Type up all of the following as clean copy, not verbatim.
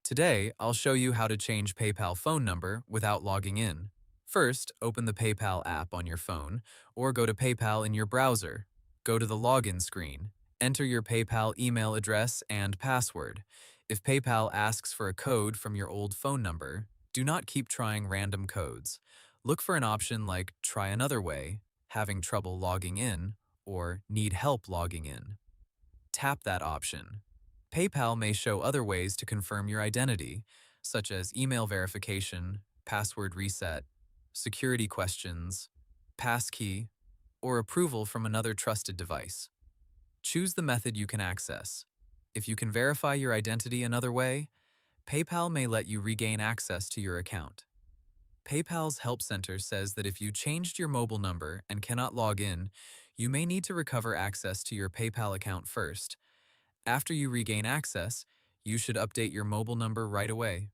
Today, I'll show you how to change PayPal phone number without logging in. First, open the PayPal app on your phone or go to PayPal in your browser. Go to the login screen. Enter your PayPal email address and password. If PayPal asks for a code from your old phone number, do not keep trying random codes. Look for an option like "Try another way," "Having trouble logging in," or "Need help logging in." Tap that option. PayPal may show other ways to confirm your identity, such as email verification, password reset, security questions, passkey, or approval from another trusted device. Choose the method you can access. If you can verify your identity another way, PayPal may let you regain access to your account. PayPal's Help Center says that if you changed your mobile number and cannot log in, you may need to recover access to your PayPal account first. After you regain access, you should update your mobile number right away.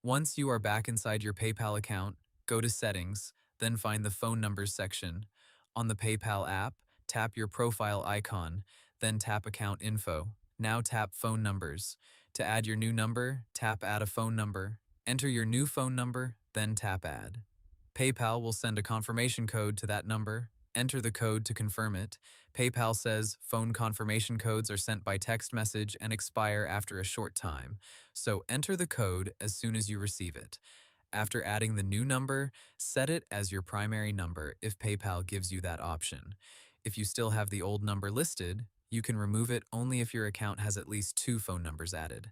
Once you are back inside your PayPal account, go to Settings, then find the Phone Numbers section. On the PayPal app, tap your profile icon, then tap Account Info. Now tap Phone Numbers. To add your new number, tap Add a phone number. Enter your new phone number, then tap Add. PayPal will send a confirmation code to that number. Enter the code to confirm it. PayPal says phone confirmation codes are sent by text message and expire after a short time, so enter the code as soon as you receive it. After adding the new number, set it as your primary number if PayPal gives you that option. If you still have the old number listed, you can remove it only if your account has at least two phone numbers added.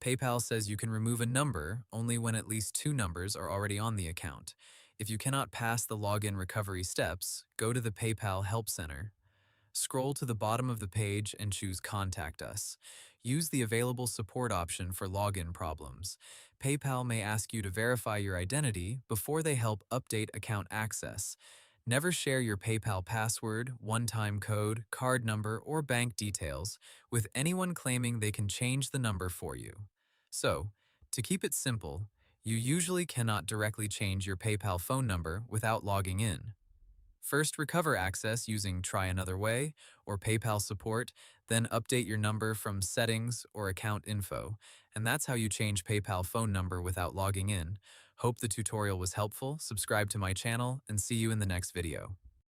PayPal says you can remove a number only when at least two numbers are already on the account. If you cannot pass the login recovery steps, go to the PayPal Help Center. Scroll to the bottom of the page and choose Contact Us. Use the available support option for login problems. PayPal may ask you to verify your identity before they help update account access. Never share your PayPal password, one-time code, card number, or bank details with anyone claiming they can change the number for you. So, to keep it simple, you usually cannot directly change your PayPal phone number without logging in. First, recover access using Try Another Way or PayPal support, then update your number from Settings or Account Info. And that's how you change PayPal phone number without logging in. Hope the tutorial was helpful, subscribe to my channel, and see you in the next video.